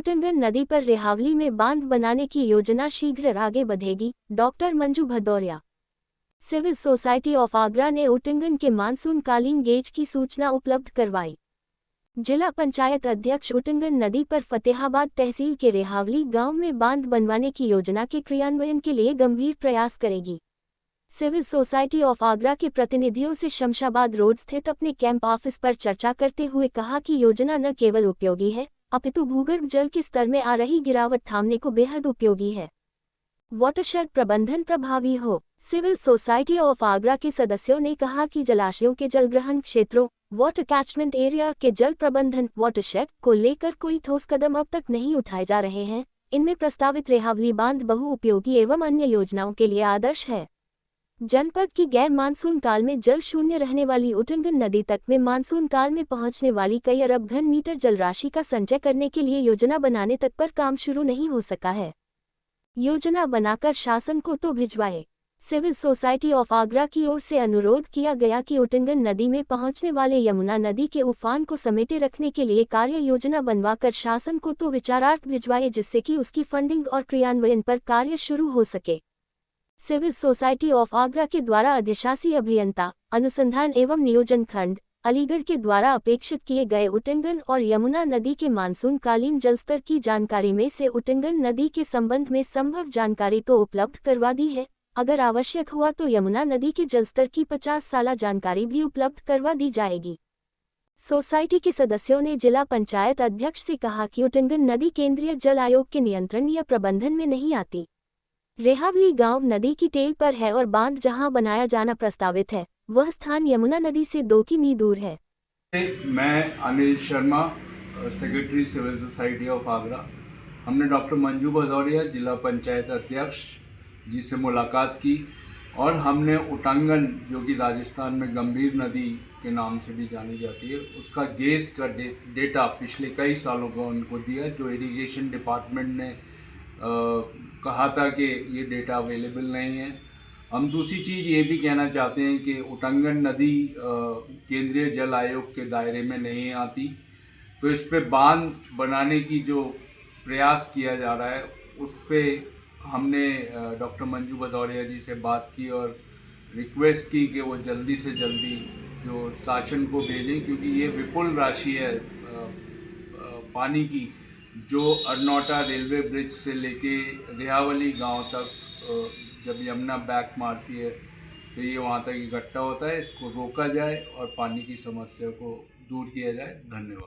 उटंगन नदी पर रेहावली में बांध बनाने की योजना शीघ्र आगे बढ़ेगी। Doctor Manju Bhadauria. Civil society of Agra ने उटंगन के मानसूनकालीन गेज की सूचना उपलब्ध करवाई। जिला पंचायत अध्यक्ष उटंगन नदी पर फतेहाबाद तहसील के रेहावली गांव में बांध बनवाने की योजना के क्रियान्वयन के लिए गंभीर प्रयास करेगी। सिविल सोसाइटी ऑफ आगरा के प्रतिनिधियों से शमशाबाद रोड स्थित अपने कैंप ऑफिस पर चर्चा करते हुए कहा कि योजना न केवल उपयोगी है अपितु भूगर्भ जल के स्तर में आ रही गिरावट थामने को बेहद उपयोगी है। वाटरशेड प्रबंधन प्रभावी हो। सिविल सोसाइटी ऑफ आगरा के सदस्यों ने कहा कि जलाशयों के जलग्रहण क्षेत्रों वाटर कैचमेंट एरिया के जल प्रबंधन वाटरशेड को लेकर कोई ठोस कदम अब तक नहीं उठाए जा रहे हैं। इनमें प्रस्तावित रेहावली बांध बहुउपयोगी एवं अन्य योजनाओं के लिए आदर्श है। जनपद की गैर मानसून काल में जल शून्य रहने वाली उटंगन नदी तक में मानसून काल में पहुंचने वाली कई अरब घन मीटर जल राशि का संचय करने के लिए योजना बनाने तक पर काम शुरू नहीं हो सका है। योजना बनाकर शासन को तो भिजवाए। सिविल सोसाइटी ऑफ आगरा की ओर से अनुरोध किया गया कि उटंगन नदी में पहुंचने वाले यमुना नदी के उफान को समेटे रखने के लिए कार्य योजना बनवाकर शासन को तो विचारार्थ भिजवाए, जिससे कि उसकी फंडिंग और क्रियान्वयन पर कार्य शुरू हो सके। सिविल सोसाइटी ऑफ आगरा के द्वारा अधिशासी अभियंता अनुसंधान एवं नियोजन खंड अलीगढ़ के द्वारा अपेक्षित किए गए उटंगन और यमुना नदी के मानसूनकालीन जलस्तर की जानकारी में से उटंगन नदी के संबंध में संभव जानकारी तो उपलब्ध करवा दी है। अगर आवश्यक हुआ तो यमुना नदी के जलस्तर की 50 साला जानकारी भी उपलब्ध करवा दी जाएगी। सोसाइटी के सदस्यों ने जिला पंचायत अध्यक्ष से कहा कि उटंगन नदी केंद्रीय जल आयोग के नियंत्रण या प्रबंधन में नहीं आती। रेहावली गांव नदी की टेल पर है और बांध जहां बनाया जाना प्रस्तावित है वह स्थान यमुना नदी से 2 किमी दूर है। मैं Anil Sharma, secretary civil society of Agra. हमने डॉक्टर मंजू भदौरिया जिला पंचायत अध्यक्ष जी से मुलाकात की और हमने उटंगन, जो कि राजस्थान में गंभीर नदी के नाम से भी जानी जाती है, उसका गेज का डेटा पिछले कई सालों का उनको दिया, जो इरिगेशन डिपार्टमेंट ने कहा था कि ये डेटा अवेलेबल नहीं है। हम दूसरी चीज़ ये भी कहना चाहते हैं कि उटंगन नदी केंद्रीय जल आयोग के दायरे में नहीं आती, तो इस पे बांध बनाने की जो प्रयास किया जा रहा है उस पे हमने डॉक्टर मंजू भदौरिया जी से बात की और रिक्वेस्ट की कि वो जल्दी से जल्दी जो शासन को भेजें, क्योंकि ये विपुल राशि है पानी की, जो अरनौटा रेलवे ब्रिज से लेके रेहावली गांव तक जब यमुना बैक मारती है तो ये वहाँ तक इकट्ठा होता है। इसको रोका जाए और पानी की समस्या को दूर किया जाए। धन्यवाद।